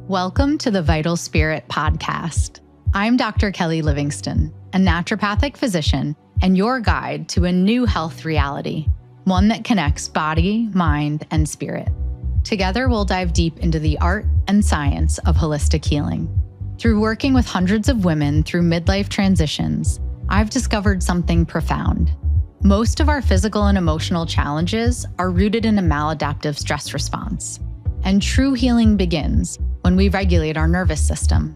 Welcome to the Vital Spirit podcast. I'm Dr. Kelly Livingston, a naturopathic physician and your guide to a new health reality, one that connects body, mind, and spirit. Together, we'll dive deep into the art and science of holistic healing. Through working with hundreds of women through midlife transitions, I've discovered something profound. Most of our physical and emotional challenges are rooted in a maladaptive stress response. And true healing begins when we regulate our nervous system.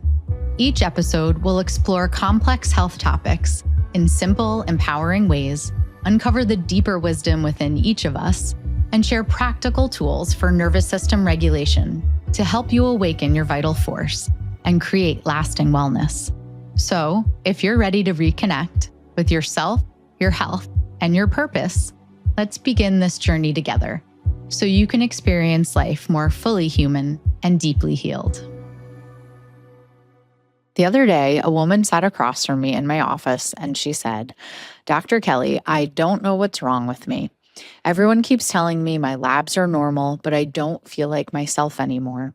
Each episode will explore complex health topics in simple, empowering ways, uncover the deeper wisdom within each of us, and share practical tools for nervous system regulation to help you awaken your vital force and create lasting wellness. So, if you're ready to reconnect with yourself, your health, and your purpose, let's begin this journey together so you can experience life more fully human and deeply healed. The other day, a woman sat across from me in my office and she said, "Dr. Kelly, I don't know what's wrong with me. Everyone keeps telling me my labs are normal, but I don't feel like myself anymore."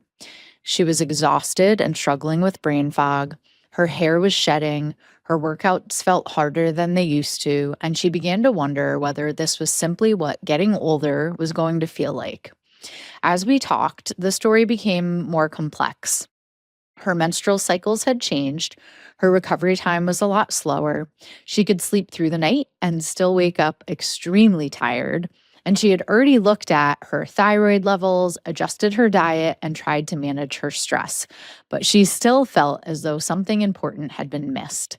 She was exhausted and struggling with brain fog. Her hair was shedding. Her workouts felt harder than they used to, and she began to wonder whether this was simply what getting older was going to feel like. As we talked, the story became more complex. Her menstrual cycles had changed. Her recovery time was a lot slower. She could sleep through the night and still wake up extremely tired. And she had already looked at her thyroid levels, adjusted her diet, and tried to manage her stress. But she still felt as though something important had been missed.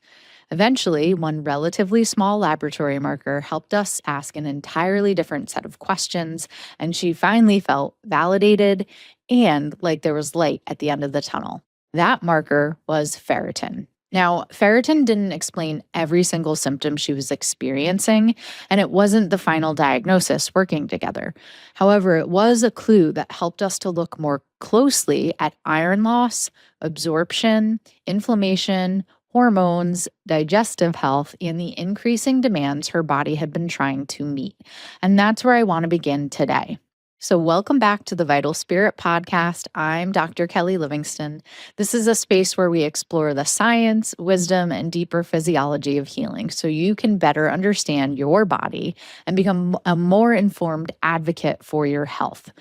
Eventually, one relatively small laboratory marker helped us ask an entirely different set of questions, and she finally felt validated and like there was light at the end of the tunnel. That marker was ferritin. Now, ferritin didn't explain every single symptom she was experiencing, and it wasn't the final diagnosis working together. However, it was a clue that helped us to look more closely at iron loss, absorption, inflammation, hormones, digestive health, and the increasing demands her body had been trying to meet. And that's where I want to begin today. So welcome back to the Vital Spirit podcast. I'm Dr. Kelly Livingston. This is a space where we explore the science, wisdom, and deeper physiology of healing so you can better understand your body and become a more informed advocate for your health.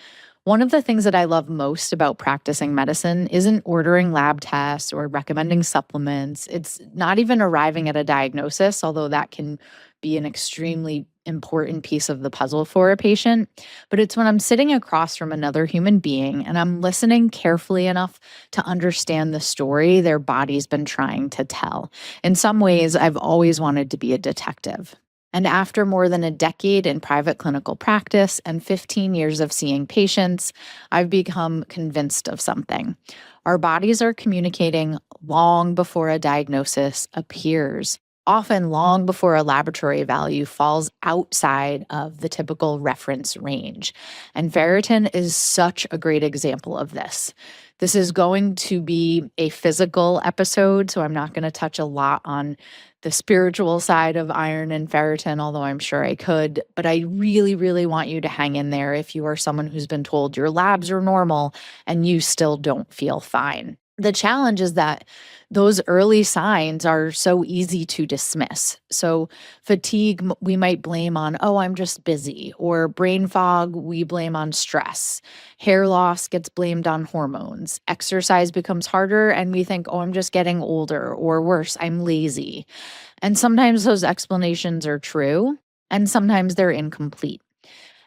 One of the things that I love most about practicing medicine isn't ordering lab tests or recommending supplements. It's not even arriving at a diagnosis, although that can be an extremely important piece of the puzzle for a patient. But it's when I'm sitting across from another human being and I'm listening carefully enough to understand the story their body's been trying to tell. In some ways, I've always wanted to be a detective. And after more than a decade in private clinical practice and 15 years of seeing patients, I've become convinced of something. Our bodies are communicating long before a diagnosis appears, often long before a laboratory value falls outside of the typical reference range. And ferritin is such a great example of this. This is going to be a physical episode, so I'm not going to touch a lot on the spiritual side of iron and ferritin, although I'm sure I could. But I really, really want you to hang in there if you are someone who's been told your labs are normal and you still don't feel fine. The challenge is that those early signs are so easy to dismiss. So fatigue, we might blame on, oh, I'm just busy, or brain fog, we blame on stress. Hair loss gets blamed on hormones. Exercise becomes harder and we think, oh, I'm just getting older, or worse, I'm lazy. And sometimes those explanations are true, and sometimes they're incomplete.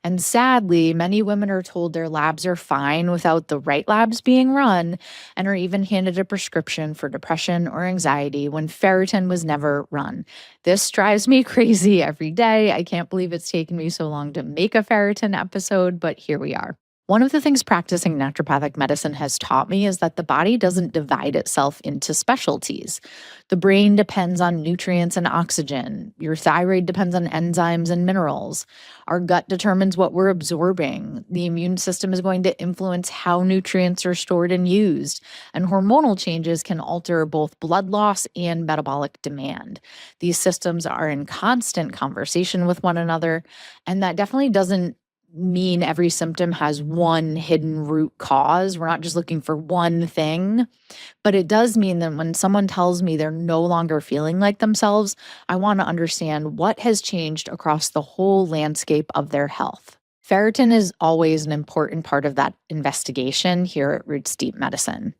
And sadly, many women are told their labs are fine without the right labs being run and are even handed a prescription for depression or anxiety when ferritin was never run. This drives me crazy every day. I can't believe it's taken me so long to make a ferritin episode, but here we are. One of the things practicing naturopathic medicine has taught me is that the body doesn't divide itself into specialties. The brain depends on nutrients and oxygen. Your thyroid depends on enzymes and minerals. Our gut determines what we're absorbing. The immune system is going to influence how nutrients are stored and used. And hormonal changes can alter both blood loss and metabolic demand. These systems are in constant conversation with one another, and that definitely doesn't mean every symptom has one hidden root cause. We're not just looking for one thing, but it does mean that when someone tells me they're no longer feeling like themselves, I want to understand what has changed across the whole landscape of their health. Ferritin is always an important part of that investigation here at Roots Deep Medicine.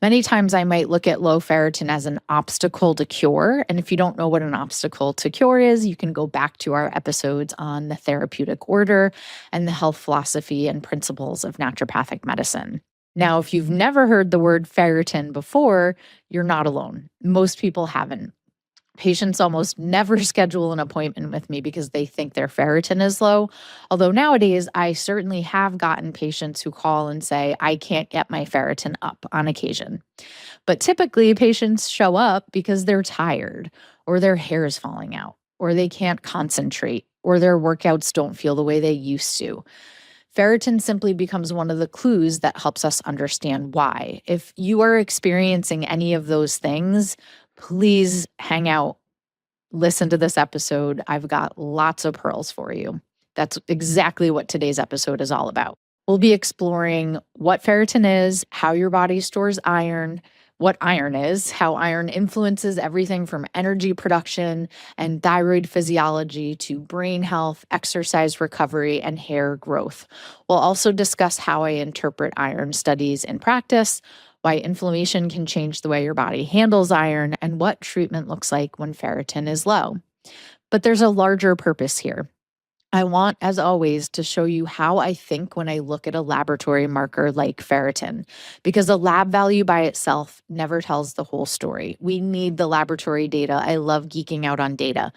Many times I might look at low ferritin as an obstacle to cure. And if you don't know what an obstacle to cure is, you can go back to our episodes on the therapeutic order and the health philosophy and principles of naturopathic medicine. Now, if you've never heard the word ferritin before, you're not alone. Most people haven't. Patients almost never schedule an appointment with me because they think their ferritin is low. Although nowadays, I certainly have gotten patients who call and say, I can't get my ferritin up on occasion. But typically, patients show up because they're tired, or their hair is falling out, or they can't concentrate, or their workouts don't feel the way they used to. Ferritin simply becomes one of the clues that helps us understand why. If you are experiencing any of those things, please hang out, listen to this episode. I've got lots of pearls for you. That's exactly what today's episode is all about. We'll be exploring what ferritin is, how your body stores iron, what iron is, how iron influences everything from energy production and thyroid physiology to brain health, exercise recovery, and hair growth. We'll also discuss how I interpret iron studies in practice, why inflammation can change the way your body handles iron, and what treatment looks like when ferritin is low. But there's a larger purpose here. I want, as always, to show you how I think when I look at a laboratory marker like ferritin, because a lab value by itself never tells the whole story. We need the laboratory data. I love geeking out on data.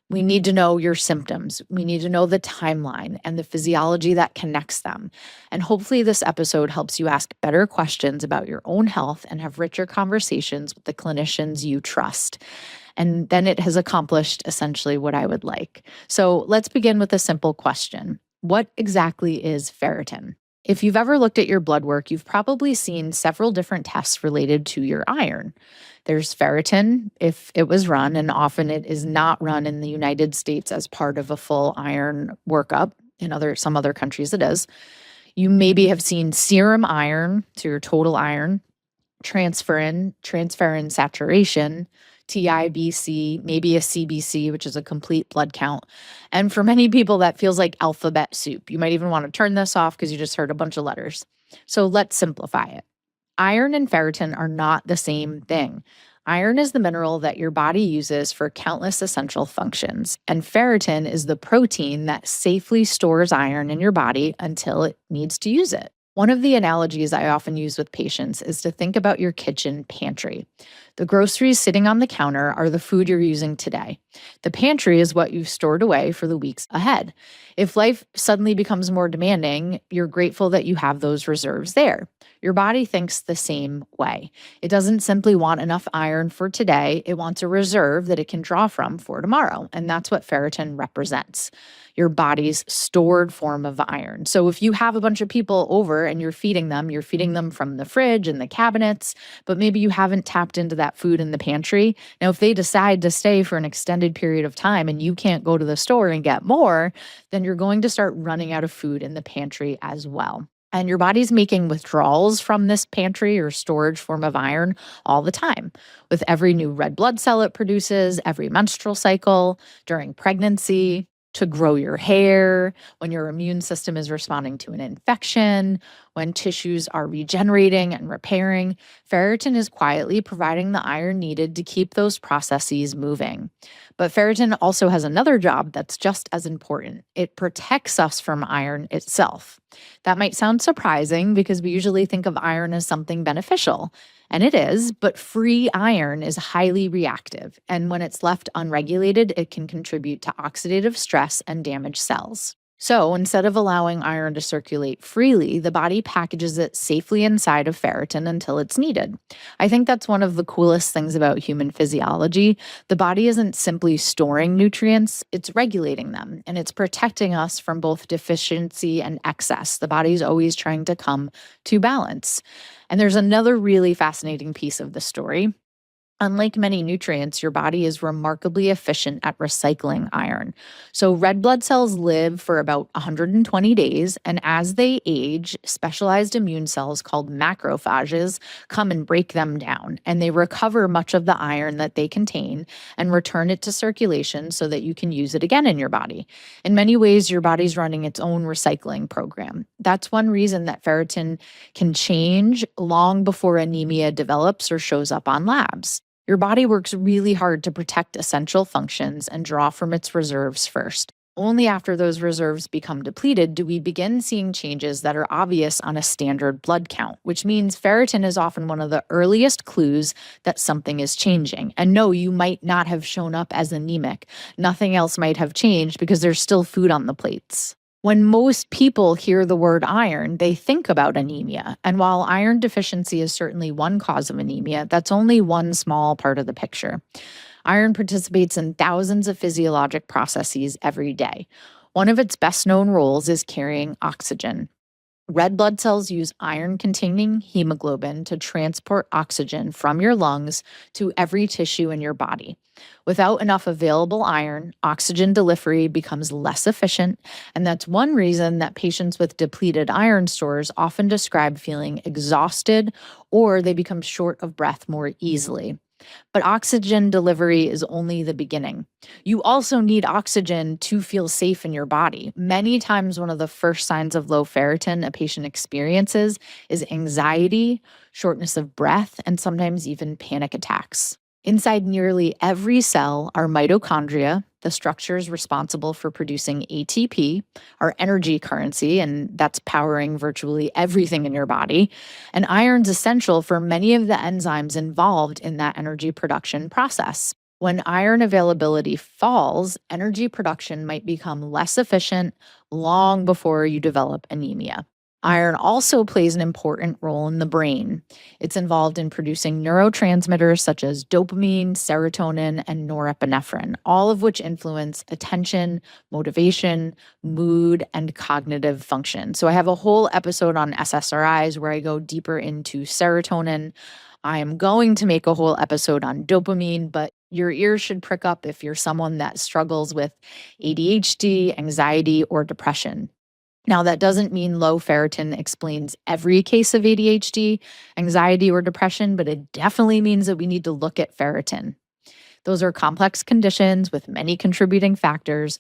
We need to know your symptoms. We need to know the timeline and the physiology that connects them. And hopefully this episode helps you ask better questions about your own health and have richer conversations with the clinicians you trust. And then it has accomplished essentially what I would like. So let's begin with a simple question. What exactly is ferritin? If you've ever looked at your blood work, you've probably seen several different tests related to your iron. There's ferritin if it was run, and often it is not run in the United States as part of a full iron workup. In some other countries it is. You maybe have seen serum iron, so your total iron, transferrin saturation, TIBC, maybe a CBC, which is a complete blood count. And for many people, that feels like alphabet soup. You might even want to turn this off because you just heard a bunch of letters. So let's simplify it. Iron and ferritin are not the same thing. Iron is the mineral that your body uses for countless essential functions, and ferritin is the protein that safely stores iron in your body until it needs to use it. One of the analogies I often use with patients is to think about your kitchen pantry. The groceries sitting on the counter are the food you're using today. The pantry is what you've stored away for the weeks ahead. If life suddenly becomes more demanding, you're grateful that you have those reserves there. Your body thinks the same way. It doesn't simply want enough iron for today. It wants a reserve that it can draw from for tomorrow. And that's what ferritin represents, your body's stored form of iron. So if you have a bunch of people over and you're feeding them from the fridge and the cabinets, but maybe you haven't tapped into that food in the pantry. Now, if they decide to stay for an extended period of time and you can't go to the store and get more, then you're going to start running out of food in the pantry as well. And your body's making withdrawals from this pantry or storage form of iron all the time. With every new red blood cell it produces, every menstrual cycle, during pregnancy, to grow your hair, when your immune system is responding to an infection, when tissues are regenerating and repairing, ferritin is quietly providing the iron needed to keep those processes moving. But ferritin also has another job that's just as important. It protects us from iron itself. That might sound surprising because we usually think of iron as something beneficial. And it is, but free iron is highly reactive. And when it's left unregulated, it can contribute to oxidative stress and damage cells. So instead of allowing iron to circulate freely, the body packages it safely inside of ferritin until it's needed. I think that's one of the coolest things about human physiology. The body isn't simply storing nutrients, it's regulating them, and it's protecting us from both deficiency and excess. The body's always trying to come to balance. And there's another really fascinating piece of the story. Unlike many nutrients, your body is remarkably efficient at recycling iron. So, red blood cells live for about 120 days, and as they age, specialized immune cells called macrophages come and break them down, and they recover much of the iron that they contain and return it to circulation so that you can use it again in your body. In many ways, your body's running its own recycling program. That's one reason that ferritin can change long before anemia develops or shows up on labs. Your body works really hard to protect essential functions and draw from its reserves first. Only after those reserves become depleted do we begin seeing changes that are obvious on a standard blood count, which means ferritin is often one of the earliest clues that something is changing. And no, you might not have shown up as anemic. Nothing else might have changed because there's still food on the plates. When most people hear the word iron, they think about anemia. And while iron deficiency is certainly one cause of anemia, that's only one small part of the picture. Iron participates in thousands of physiologic processes every day. One of its best known roles is carrying oxygen. Red blood cells use iron-containing hemoglobin to transport oxygen from your lungs to every tissue in your body. Without enough available iron, oxygen delivery becomes less efficient, and that's one reason that patients with depleted iron stores often describe feeling exhausted or they become short of breath more easily. But oxygen delivery is only the beginning. You also need oxygen to feel safe in your body. Many times, one of the first signs of low ferritin a patient experiences is anxiety, shortness of breath, and sometimes even panic attacks. Inside nearly every cell are mitochondria, the structures responsible for producing ATP, our energy currency, and that's powering virtually everything in your body. And iron's essential for many of the enzymes involved in that energy production process. When iron availability falls, energy production might become less efficient long before you develop anemia. Iron also plays an important role in the brain. It's involved in producing neurotransmitters such as dopamine, serotonin, and norepinephrine, all of which influence attention, motivation, mood, and cognitive function. So I have a whole episode on SSRIs where I go deeper into serotonin. I am going to make a whole episode on dopamine, but your ears should prick up if you're someone that struggles with ADHD, anxiety, or depression. Now, that doesn't mean low ferritin explains every case of ADHD, anxiety, or depression, but it definitely means that we need to look at ferritin. Those are complex conditions with many contributing factors,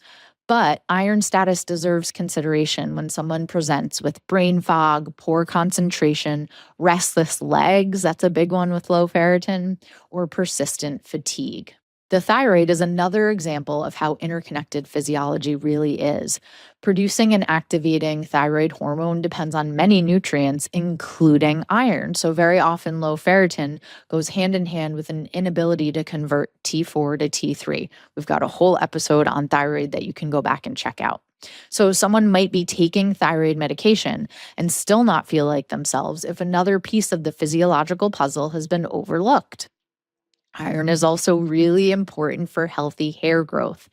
but iron status deserves consideration when someone presents with brain fog, poor concentration, restless legs, that's a big one with low ferritin, or persistent fatigue. The thyroid is another example of how interconnected physiology really is. Producing and activating thyroid hormone depends on many nutrients, including iron. So very often low ferritin goes hand in hand with an inability to convert T4 to T3. We've got a whole episode on thyroid that you can go back and check out. So someone might be taking thyroid medication and still not feel like themselves if another piece of the physiological puzzle has been overlooked. Iron is also really important for healthy hair growth.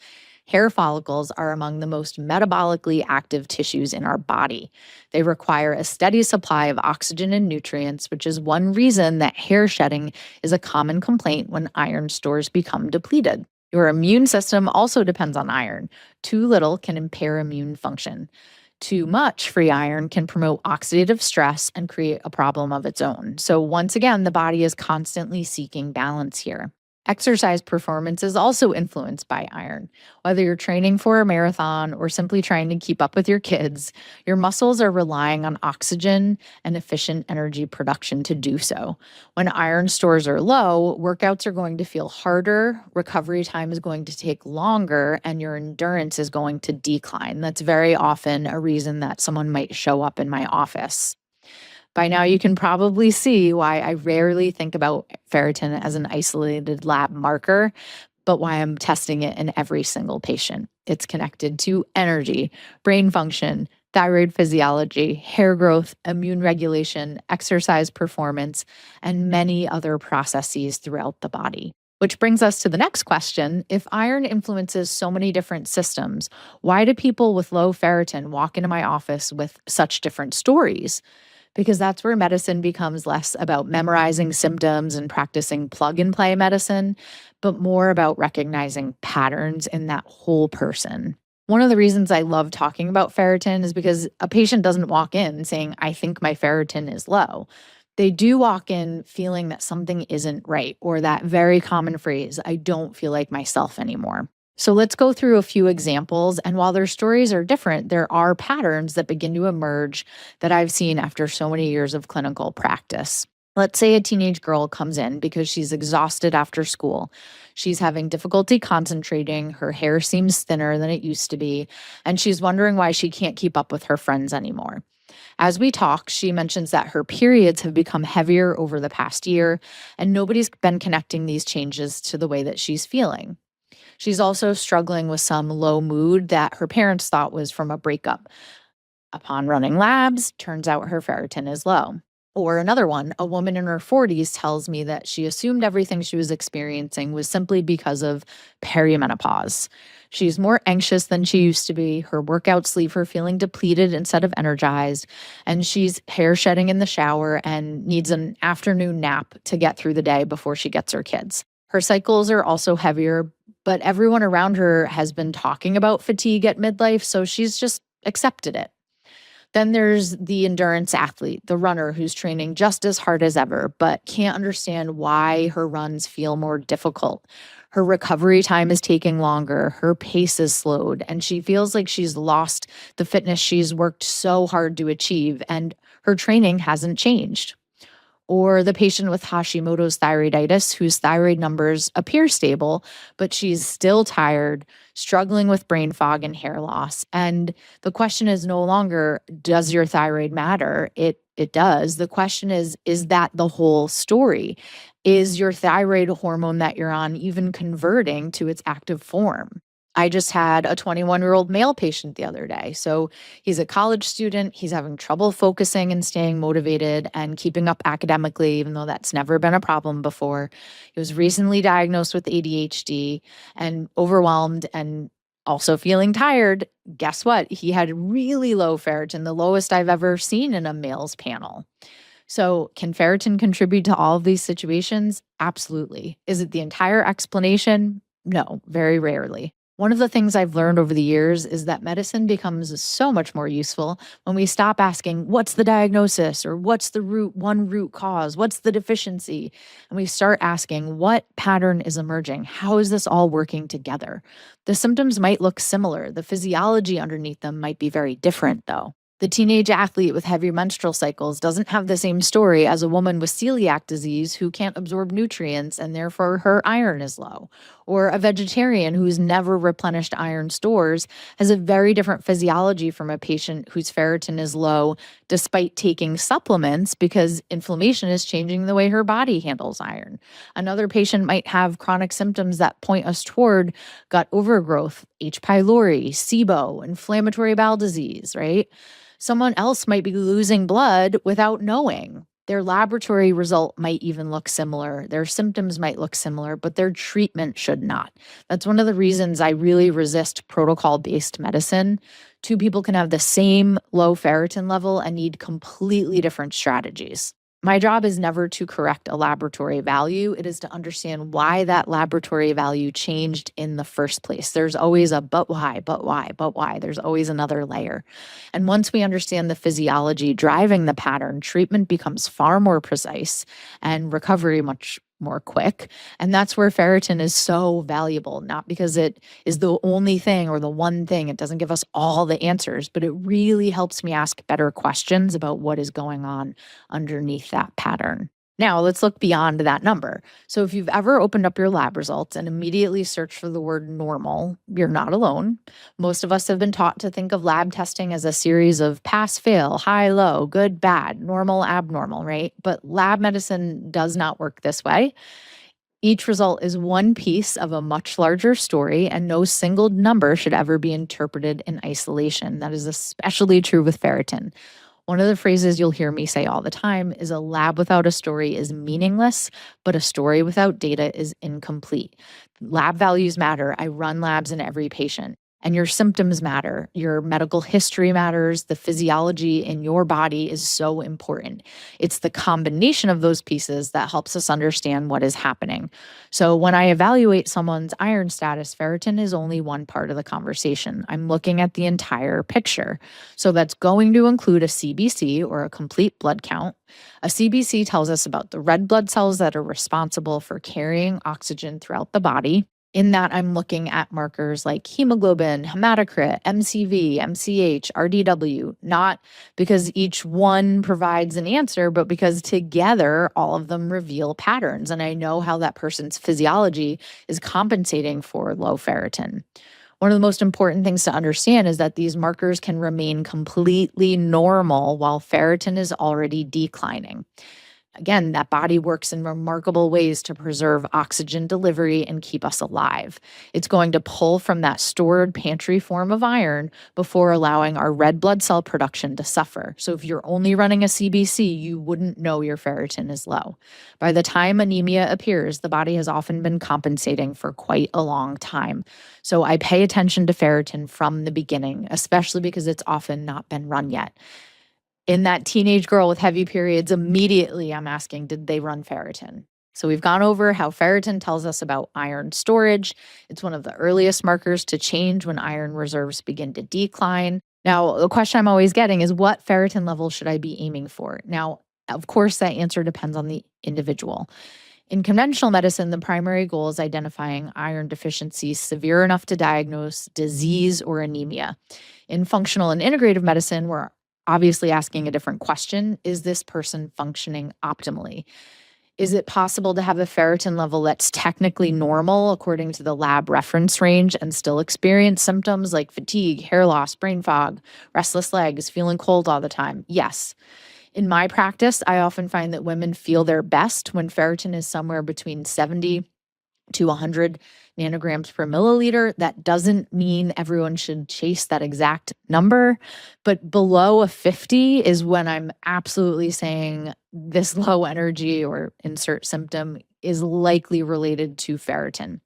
Hair follicles are among the most metabolically active tissues in our body. They require a steady supply of oxygen and nutrients, which is one reason that hair shedding is a common complaint when iron stores become depleted. Your immune system also depends on iron. Too little can impair immune function. Too much free iron can promote oxidative stress and create a problem of its own. So once again, the body is constantly seeking balance here. Exercise performance is also influenced by iron. Whether you're training for a marathon or simply trying to keep up with your kids, your muscles are relying on oxygen and efficient energy production to do so. When iron stores are low, workouts are going to feel harder, recovery time is going to take longer, and your endurance is going to decline. That's very often a reason that someone might show up in my office. By now, you can probably see why I rarely think about ferritin as an isolated lab marker, but why I'm testing it in every single patient. It's connected to energy, brain function, thyroid physiology, hair growth, immune regulation, exercise performance, and many other processes throughout the body. Which brings us to the next question. If iron influences so many different systems, why do people with low ferritin walk into my office with such different stories? because that's where medicine becomes less about memorizing symptoms and practicing plug and play medicine, but more about recognizing patterns in that whole person. One of the reasons I love talking about ferritin is because a patient doesn't walk in saying, I think my ferritin is low. They do walk in feeling that something isn't right, or that very common phrase, I don't feel like myself anymore. So let's go through a few examples. And while their stories are different, there are patterns that begin to emerge that I've seen after so many years of clinical practice. Let's say a teenage girl comes in because she's exhausted after school. She's having difficulty concentrating. Her hair seems thinner than it used to be. And she's wondering why she can't keep up with her friends anymore. As we talk, she mentions that her periods have become heavier over the past year, and nobody's been connecting these changes to the way that she's feeling. She's also struggling with some low mood that her parents thought was from a breakup. Upon running labs, turns out her ferritin is low. Or another one, a woman in her 40s tells me that she assumed everything she was experiencing was simply because of perimenopause. She's more anxious than she used to be. Her workouts leave her feeling depleted instead of energized. And she's hair shedding in the shower and needs an afternoon nap to get through the day before she gets her kids. Her cycles are also heavier, but everyone around her has been talking about fatigue at midlife, so she's just accepted it. Then there's the endurance athlete, the runner who's training just as hard as ever, but can't understand why her runs feel more difficult. Her recovery time is taking longer, her pace is slowed, and she feels like she's lost the fitness she's worked so hard to achieve, and her training hasn't changed. Or the patient with Hashimoto's thyroiditis, whose thyroid numbers appear stable, but she's still tired, struggling with brain fog and hair loss. And the question is no longer, does your thyroid matter? It does. The question is that the whole story? Is your thyroid hormone that you're on even converting to its active form? I just had a 21-year-old male patient the other day. So he's a college student. He's having trouble focusing and staying motivated and keeping up academically, even though that's never been a problem before. He was recently diagnosed with ADHD and overwhelmed and also feeling tired. Guess what? He had really low ferritin, the lowest I've ever seen in a male's panel. So, can ferritin contribute to all of these situations? Absolutely. Is it the entire explanation? No, very rarely. One of the things I've learned over the years is that medicine becomes so much more useful when we stop asking, what's the diagnosis, or what's the one root cause? What's the deficiency? And we start asking, what pattern is emerging? How is this all working together? The symptoms might look similar. The physiology underneath them might be very different, though. The teenage athlete with heavy menstrual cycles doesn't have the same story as a woman with celiac disease who can't absorb nutrients and therefore her iron is low. Or a vegetarian who's never replenished iron stores has a very different physiology from a patient whose ferritin is low despite taking supplements because inflammation is changing the way her body handles iron. Another patient might have chronic symptoms that point us toward gut overgrowth, H. pylori, SIBO, inflammatory bowel disease, right? Someone else might be losing blood without knowing. Their laboratory result might even look similar. Their symptoms might look similar, but their treatment should not. That's one of the reasons I really resist protocol-based medicine. Two people can have the same low ferritin level and need completely different strategies. My job is never to correct a laboratory value. It is to understand why that laboratory value changed in the first place. There's always a but why, but why, but why. There's always another layer. And once we understand the physiology driving the pattern, treatment becomes far more precise and recovery much more quick. And that's where ferritin is so valuable, not because it is the only thing or the one thing. It doesn't give us all the answers, but it really helps me ask better questions about what is going on underneath that pattern. Now, let's look beyond that number. So if you've ever opened up your lab results and immediately searched for the word normal, you're not alone. Most of us have been taught to think of lab testing as a series of pass, fail, high, low, good, bad, normal, abnormal, right? But lab medicine does not work this way. Each result is one piece of a much larger story, and no single number should ever be interpreted in isolation. That is especially true with ferritin. One of the phrases you'll hear me say all the time is a lab without a story is meaningless, but a story without data is incomplete. Lab values matter. I run labs in every patient. And your symptoms matter. Your medical history matters. The physiology in your body is so important. It's the combination of those pieces that helps us understand what is happening. So when I evaluate someone's iron status, ferritin is only one part of the conversation. I'm looking at the entire picture. So that's going to include a CBC, or a complete blood count. A CBC tells us about the red blood cells that are responsible for carrying oxygen throughout the body. In that, I'm looking at markers like hemoglobin, hematocrit, MCV, MCH, RDW, not because each one provides an answer, but because together all of them reveal patterns. And I know how that person's physiology is compensating for low ferritin. One of the most important things to understand is that these markers can remain completely normal while ferritin is already declining. Again, that body works in remarkable ways to preserve oxygen delivery and keep us alive. It's going to pull from that stored pantry form of iron before allowing our red blood cell production to suffer. So if you're only running a CBC, you wouldn't know your ferritin is low. By the time anemia appears, the body has often been compensating for quite a long time. So I pay attention to ferritin from the beginning, especially because it's often not been run yet. In that teenage girl with heavy periods, immediately I'm asking, did they run ferritin? So we've gone over how ferritin tells us about iron storage. It's one of the earliest markers to change when iron reserves begin to decline. Now, the question I'm always getting is, what ferritin level should I be aiming for? Now, of course, that answer depends on the individual. In conventional medicine, the primary goal is identifying iron deficiency severe enough to diagnose disease or anemia. In functional and integrative medicine, we're obviously asking a different question. Is this person functioning optimally? Is it possible to have a ferritin level that's technically normal according to the lab reference range and still experience symptoms like fatigue, hair loss, brain fog, restless legs, feeling cold all the time? Yes. In my practice, I often find that women feel their best when ferritin is somewhere between 70 to 100 nanograms per milliliter. That doesn't mean everyone should chase that exact number, but below a 50 is when I'm absolutely saying this low energy or insert symptom is likely related to ferritin.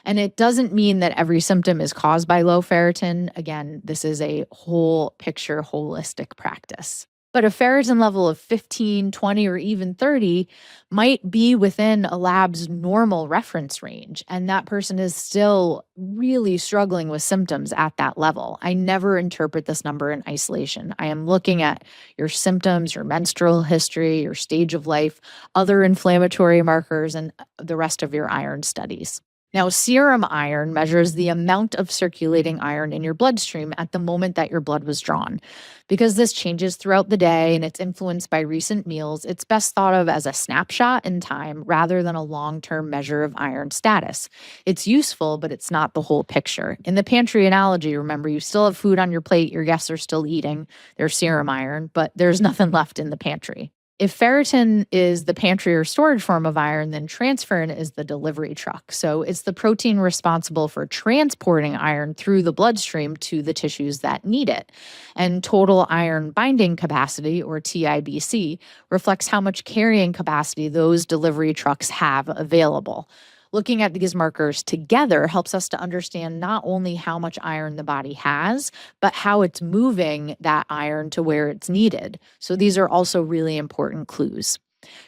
And it doesn't mean that every symptom is caused by low ferritin. Again, this is a whole picture, holistic practice. But a ferritin level of 15, 20, or even 30 might be within a lab's normal reference range, and that person is still really struggling with symptoms at that level. I never interpret this number in isolation. I am looking at your symptoms, your menstrual history, your stage of life, other inflammatory markers, and the rest of your iron studies. Now, serum iron measures the amount of circulating iron in your bloodstream at the moment that your blood was drawn. Because this changes throughout the day and it's influenced by recent meals, it's best thought of as a snapshot in time rather than a long-term measure of iron status. It's useful, but it's not the whole picture. In the pantry analogy, remember, you still have food on your plate, your guests are still eating their serum iron, but there's nothing left in the pantry. If ferritin is the pantry or storage form of iron, then transferrin is the delivery truck. So it's the protein responsible for transporting iron through the bloodstream to the tissues that need it. And total iron binding capacity, or TIBC, reflects how much carrying capacity those delivery trucks have available. Looking at these markers together helps us to understand not only how much iron the body has, but how it's moving that iron to where it's needed. So these are also really important clues.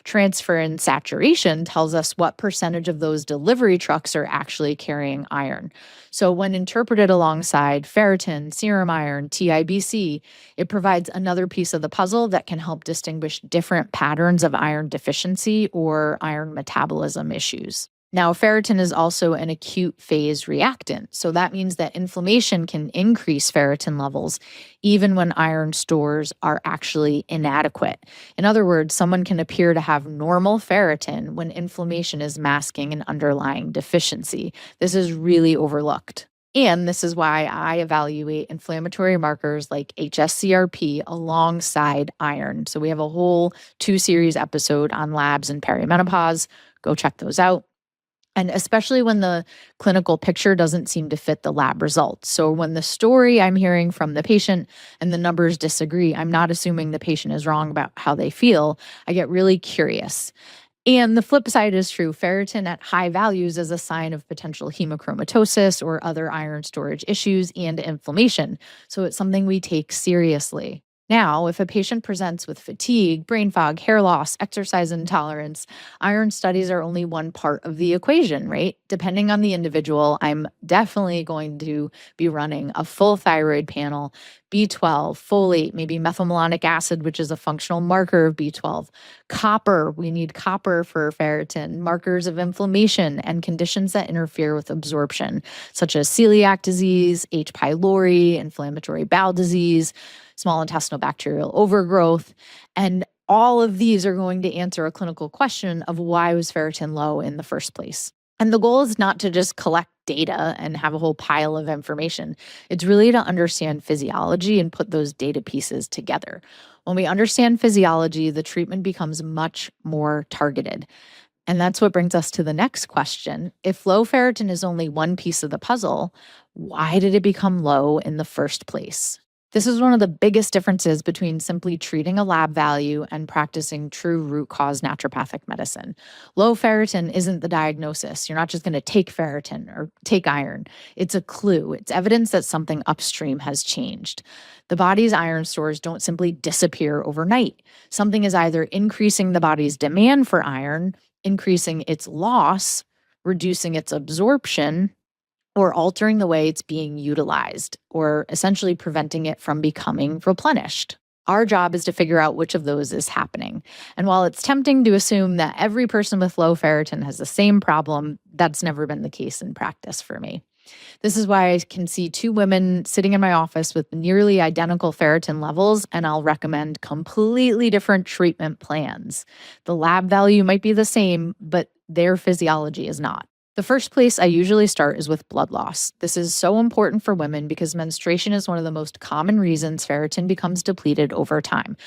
Transferrin saturation tells us what percentage of those delivery trucks are actually carrying iron. So when interpreted alongside ferritin, serum iron, TIBC, it provides another piece of the puzzle that can help distinguish different patterns of iron deficiency or iron metabolism issues. Now, ferritin is also an acute phase reactant. So that means that inflammation can increase ferritin levels even when iron stores are actually inadequate. In other words, someone can appear to have normal ferritin when inflammation is masking an underlying deficiency. This is really overlooked. And this is why I evaluate inflammatory markers like HSCRP alongside iron. So we have a whole 2-series episode on labs and perimenopause. Go check those out. And especially when the clinical picture doesn't seem to fit the lab results. So when the story I'm hearing from the patient and the numbers disagree, I'm not assuming the patient is wrong about how they feel. I get really curious. And the flip side is true. Ferritin at high values is a sign of potential hemochromatosis or other iron storage issues and inflammation. So it's something we take seriously. Now, if a patient presents with fatigue, brain fog, hair loss, exercise intolerance, iron studies are only one part of the equation, right? Depending on the individual, I'm definitely going to be running a full thyroid panel, B12, folate, maybe methylmalonic acid, which is a functional marker of B12. Copper, we need copper for ferritin, markers of inflammation and conditions that interfere with absorption, such as celiac disease, H. pylori, inflammatory bowel disease, small intestinal bacterial overgrowth. And all of these are going to answer a clinical question of why was ferritin low in the first place. And the goal is not to just collect data and have a whole pile of information. It's really to understand physiology and put those data pieces together. When we understand physiology, the treatment becomes much more targeted. And that's what brings us to the next question. If low ferritin is only one piece of the puzzle, why did it become low in the first place? This is one of the biggest differences between simply treating a lab value and practicing true root cause naturopathic medicine. Low ferritin isn't the diagnosis. You're not just going to take ferritin or take iron. It's a clue. It's evidence that something upstream has changed. The body's iron stores don't simply disappear overnight. Something is either increasing the body's demand for iron, increasing its loss, reducing its absorption, or altering the way it's being utilized, or essentially preventing it from becoming replenished. Our job is to figure out which of those is happening. And while it's tempting to assume that every person with low ferritin has the same problem, that's never been the case in practice for me. This is why I can see two women sitting in my office with nearly identical ferritin levels, and I'll recommend completely different treatment plans. The lab value might be the same, but their physiology is not. The first place I usually start is with blood loss. This is so important for women because menstruation is one of the most common reasons ferritin becomes depleted over time.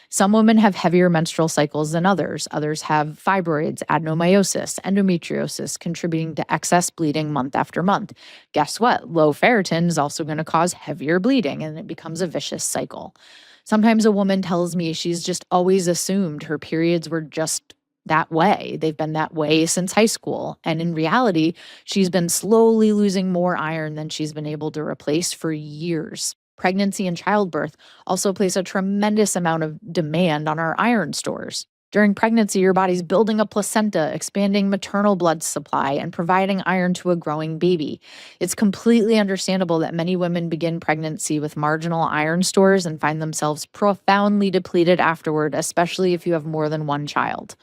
Some women have heavier menstrual cycles than others. Others have fibroids, adenomyosis, endometriosis, contributing to excess bleeding month after month. Guess what? Low ferritin is also going to cause heavier bleeding, and it becomes a vicious cycle. Sometimes a woman tells me she's just always assumed her periods were just that way. They've been that way since high school. And in reality, she's been slowly losing more iron than she's been able to replace for years. Pregnancy and childbirth also place a tremendous amount of demand on our iron stores. During pregnancy, your body's building a placenta, expanding maternal blood supply, and providing iron to a growing baby. It's completely understandable that many women begin pregnancy with marginal iron stores and find themselves profoundly depleted afterward, especially if you have more than one child.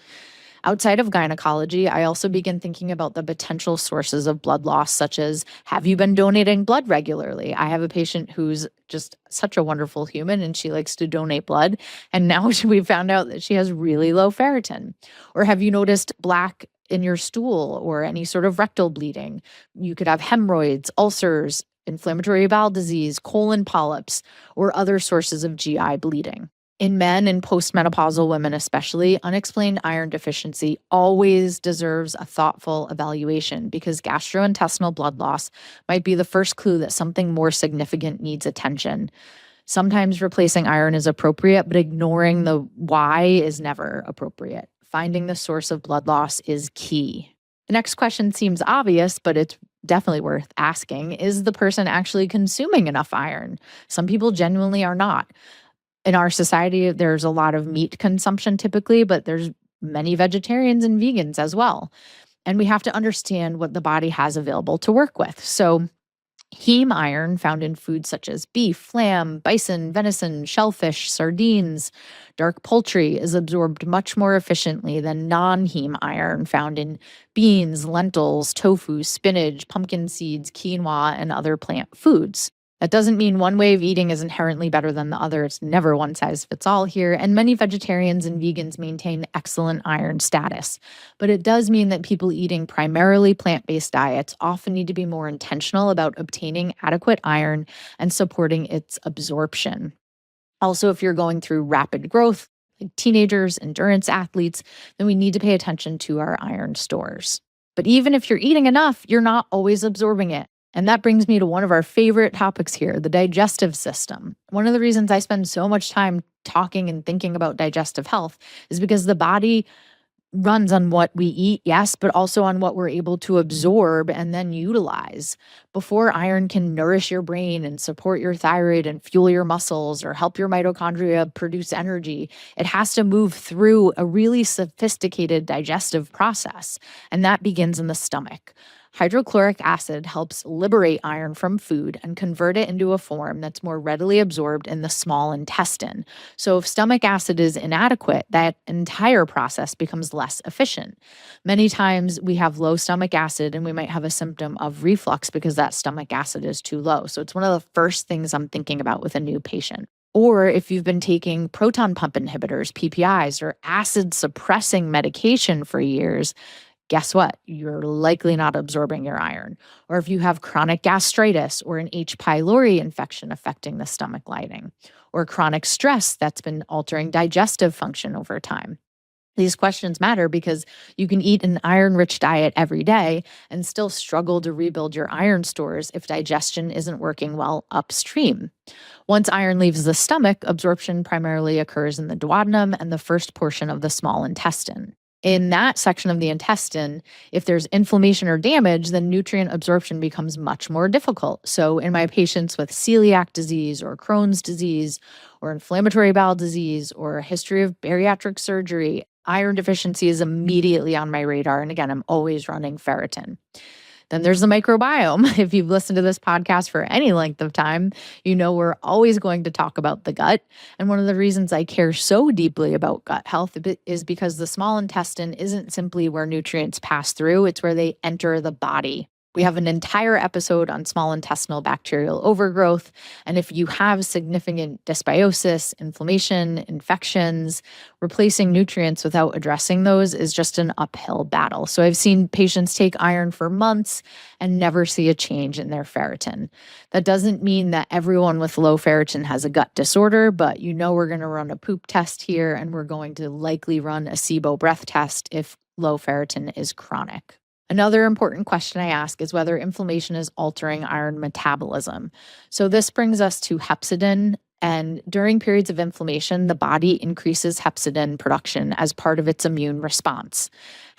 Outside of gynecology, I also begin thinking about the potential sources of blood loss, such as, have you been donating blood regularly? I have a patient who's just such a wonderful human and she likes to donate blood. And now we found out that she has really low ferritin. Or have you noticed black in your stool or any sort of rectal bleeding? You could have hemorrhoids, ulcers, inflammatory bowel disease, colon polyps, or other sources of GI bleeding. In men and postmenopausal women especially, unexplained iron deficiency always deserves a thoughtful evaluation because gastrointestinal blood loss might be the first clue that something more significant needs attention. Sometimes replacing iron is appropriate, but ignoring the why is never appropriate. Finding the source of blood loss is key. The next question seems obvious, but it's definitely worth asking. Is the person actually consuming enough iron? Some people genuinely are not. In our society, there's a lot of meat consumption typically, but there's many vegetarians and vegans as well. And we have to understand what the body has available to work with. So heme iron found in foods such as beef, lamb, bison, venison, shellfish, sardines, dark poultry is absorbed much more efficiently than non-heme iron found in beans, lentils, tofu, spinach, pumpkin seeds, quinoa, and other plant foods. That doesn't mean one way of eating is inherently better than the other. It's never one size fits all here. And many vegetarians and vegans maintain excellent iron status. But it does mean that people eating primarily plant-based diets often need to be more intentional about obtaining adequate iron and supporting its absorption. Also, if you're going through rapid growth, like teenagers, endurance athletes, then we need to pay attention to our iron stores. But even if you're eating enough, you're not always absorbing it. And that brings me to one of our favorite topics here, the digestive system. One of the reasons I spend so much time talking and thinking about digestive health is because the body runs on what we eat, yes, but also on what we're able to absorb and then utilize. Before iron can nourish your brain and support your thyroid and fuel your muscles or help your mitochondria produce energy, it has to move through a really sophisticated digestive process, and that begins in the stomach. Hydrochloric acid helps liberate iron from food and convert it into a form that's more readily absorbed in the small intestine. So, if stomach acid is inadequate, that entire process becomes less efficient. Many times we have low stomach acid and we might have a symptom of reflux because that stomach acid is too low. So, it's one of the first things I'm thinking about with a new patient. Or if you've been taking proton pump inhibitors, PPIs, or acid suppressing medication for years, guess what? You're likely not absorbing your iron. Or if you have chronic gastritis or an H. pylori infection affecting the stomach lining, or chronic stress that's been altering digestive function over time. These questions matter because you can eat an iron-rich diet every day and still struggle to rebuild your iron stores if digestion isn't working well upstream. Once iron leaves the stomach, absorption primarily occurs in the duodenum and the first portion of the small intestine. In that section of the intestine, if there's inflammation or damage, then nutrient absorption becomes much more difficult. So, in my patients with celiac disease or Crohn's disease or inflammatory bowel disease or a history of bariatric surgery, iron deficiency is immediately on my radar. And again, I'm always running ferritin. Then there's the microbiome. If you've listened to this podcast for any length of time, you know we're always going to talk about the gut. And one of the reasons I care so deeply about gut health is because the small intestine isn't simply where nutrients pass through, it's where they enter the body. We have an entire episode on small intestinal bacterial overgrowth. And if you have significant dysbiosis, inflammation, infections, replacing nutrients without addressing those is just an uphill battle. So I've seen patients take iron for months and never see a change in their ferritin. That doesn't mean that everyone with low ferritin has a gut disorder, but you know we're going to run a poop test here, and we're going to likely run a SIBO breath test if low ferritin is chronic. Another important question I ask is whether inflammation is altering iron metabolism. So this brings us to hepcidin. And during periods of inflammation, the body increases hepcidin production as part of its immune response.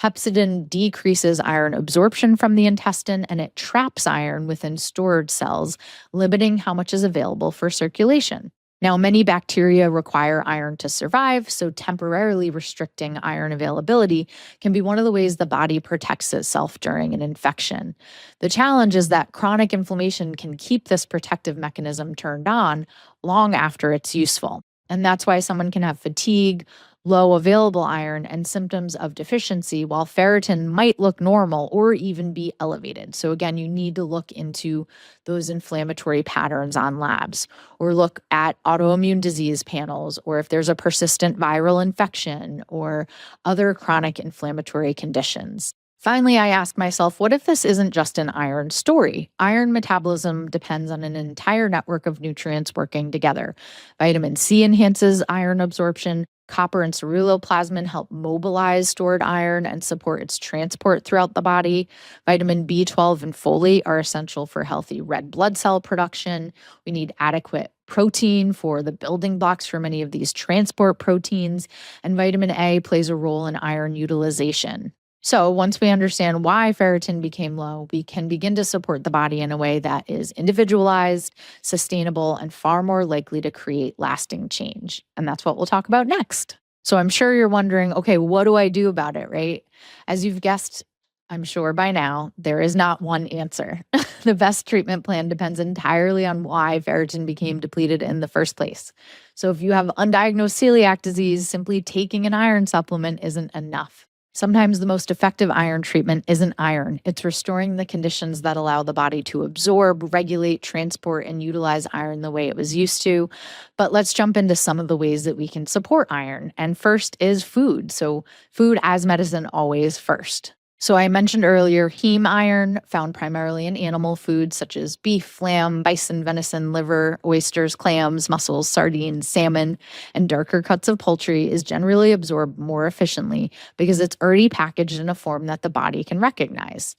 Hepcidin decreases iron absorption from the intestine, and it traps iron within storage cells, limiting how much is available for circulation. Now, many bacteria require iron to survive, so temporarily restricting iron availability can be one of the ways the body protects itself during an infection. The challenge is that chronic inflammation can keep this protective mechanism turned on long after it's useful. And that's why someone can have fatigue, low available iron, and symptoms of deficiency, while ferritin might look normal or even be elevated. So again, you need to look into those inflammatory patterns on labs, or look at autoimmune disease panels, or if there's a persistent viral infection or other chronic inflammatory conditions. Finally, I ask myself, what if this isn't just an iron story? Iron metabolism depends on an entire network of nutrients working together. Vitamin C enhances iron absorption. Copper and ceruloplasmin help mobilize stored iron and support its transport throughout the body. Vitamin B12 and folate are essential for healthy red blood cell production. We need adequate protein for the building blocks for many of these transport proteins. And vitamin A plays a role in iron utilization. So once we understand why ferritin became low, we can begin to support the body in a way that is individualized, sustainable, and far more likely to create lasting change. And that's what we'll talk about next. So I'm sure you're wondering, okay, what do I do about it, right? As you've guessed, I'm sure by now, there is not one answer. The best treatment plan depends entirely on why ferritin became depleted in the first place. So if you have undiagnosed celiac disease, simply taking an iron supplement isn't enough. Sometimes the most effective iron treatment isn't iron. It's restoring the conditions that allow the body to absorb, regulate, transport, and utilize iron the way it was used to. But let's jump into some of the ways that we can support iron. And first is food. So food as medicine always first. So I mentioned earlier heme iron, found primarily in animal foods such as beef, lamb, bison, venison, liver, oysters, clams, mussels, sardines, salmon, and darker cuts of poultry is generally absorbed more efficiently because it's already packaged in a form that the body can recognize.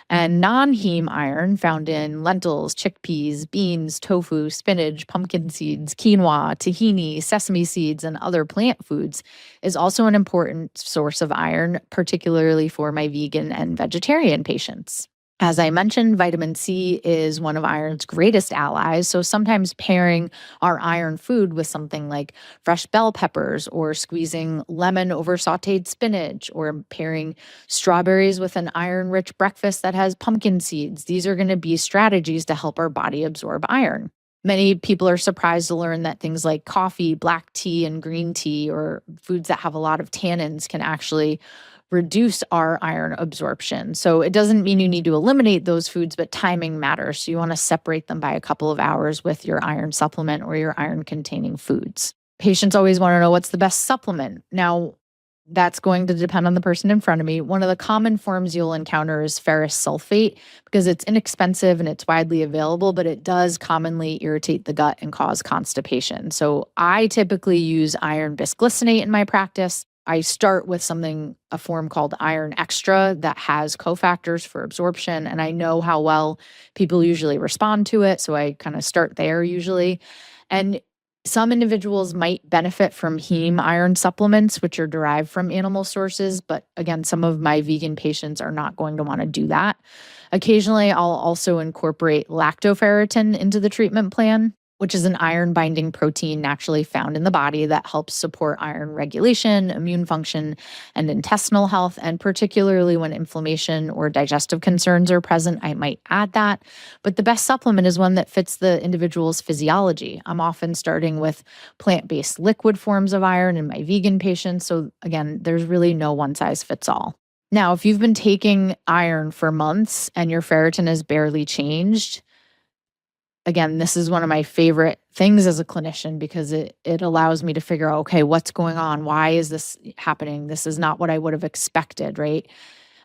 And non-heme iron found in lentils, chickpeas, beans, tofu, spinach, pumpkin seeds, quinoa, tahini, sesame seeds, and other plant foods is also an important source of iron, particularly for my vegan and vegetarian patients. As I mentioned, vitamin C is one of iron's greatest allies. So sometimes pairing our iron food with something like fresh bell peppers, or squeezing lemon over sauteed spinach, or pairing strawberries with an iron rich breakfast that has pumpkin seeds. These are going to be strategies to help our body absorb iron. Many people are surprised to learn that things like coffee, black tea, and green tea, or foods that have a lot of tannins, can actually reduce our iron absorption. So it doesn't mean you need to eliminate those foods, but timing matters. So you want to separate them by a couple of hours with your iron supplement or your iron containing foods. Patients always want to know what's the best supplement. Now, that's going to depend on the person in front of me. One of the common forms you'll encounter is ferrous sulfate because it's inexpensive and it's widely available, but it does commonly irritate the gut and cause constipation. So I typically use iron bisglycinate in my practice. I start with a form called Iron Extra that has cofactors for absorption, and I know how well people usually respond to it. So I kind of start there usually. And some individuals might benefit from heme iron supplements, which are derived from animal sources. But again, some of my vegan patients are not going to want to do that. Occasionally, I'll also incorporate lactoferritin into the treatment plan, which is an iron-binding protein naturally found in the body that helps support iron regulation, immune function, and intestinal health. And particularly when inflammation or digestive concerns are present, I might add that. But the best supplement is one that fits the individual's physiology. I'm often starting with plant-based liquid forms of iron in my vegan patients. So again, there's really no one-size-fits-all. Now, if you've been taking iron for months and your ferritin has barely changed, again, this is one of my favorite things as a clinician because it allows me to figure out, okay, what's going on? Why is this happening? This is not what I would have expected, right?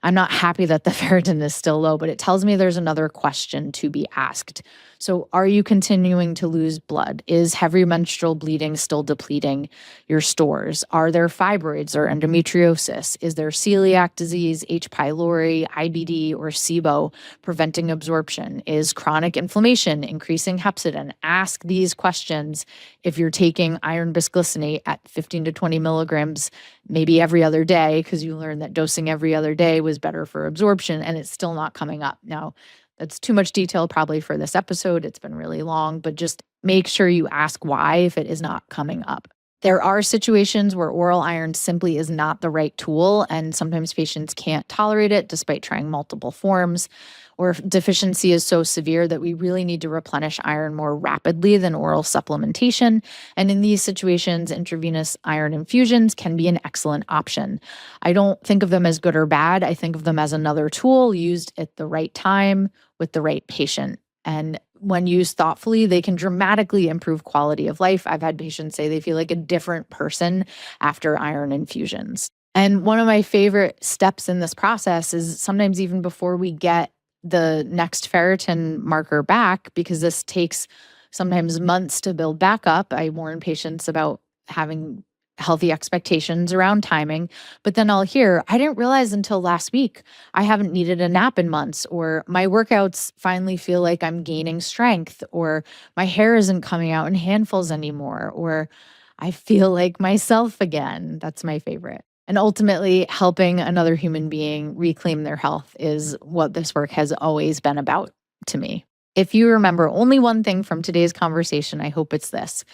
I'm not happy that the ferritin is still low, but it tells me there's another question to be asked. So are you continuing to lose blood? Is heavy menstrual bleeding still depleting your stores? Are there fibroids or endometriosis? Is there celiac disease, H. pylori, IBD, or SIBO preventing absorption? Is chronic inflammation increasing hepcidin? Ask these questions if you're taking iron bisglycinate at 15 to 20 milligrams, maybe every other day, because you learned that dosing every other day was better for absorption, and it's still not coming up. Now, that's too much detail probably for this episode. It's been really long, but just make sure you ask why if it is not coming up. There are situations where oral iron simply is not the right tool, and sometimes patients can't tolerate it despite trying multiple forms, or if deficiency is so severe that we really need to replenish iron more rapidly than oral supplementation. And in these situations, intravenous iron infusions can be an excellent option. I don't think of them as good or bad. I think of them as another tool used at the right time with the right patient. And when used thoughtfully, they can dramatically improve quality of life. I've had patients say they feel like a different person after iron infusions. And one of my favorite steps in this process is sometimes even before we get the next ferritin marker back, because this takes sometimes months to build back up. I warn patients about having healthy expectations around timing, but then I'll hear, I didn't realize until last week I haven't needed a nap in months, or my workouts finally feel like I'm gaining strength, or my hair isn't coming out in handfuls anymore, or I feel like myself again. That's my favorite. And ultimately, helping another human being reclaim their health is what this work has always been about to me. If you remember only one thing from today's conversation, I hope it's this.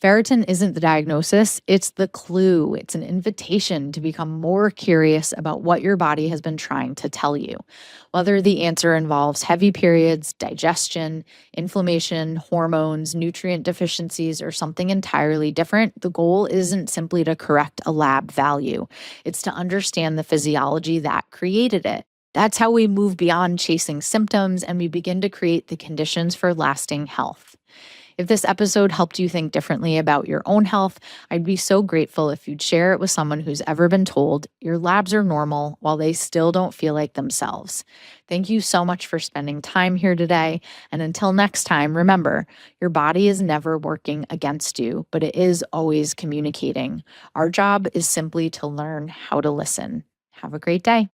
Ferritin isn't the diagnosis, it's the clue. It's an invitation to become more curious about what your body has been trying to tell you. Whether the answer involves heavy periods, digestion, inflammation, hormones, nutrient deficiencies, or something entirely different, the goal isn't simply to correct a lab value. It's to understand the physiology that created it. That's how we move beyond chasing symptoms and we begin to create the conditions for lasting health. If this episode helped you think differently about your own health, I'd be so grateful if you'd share it with someone who's ever been told your labs are normal while they still don't feel like themselves. Thank you so much for spending time here today. And until next time, remember, your body is never working against you, but it is always communicating. Our job is simply to learn how to listen. Have a great day.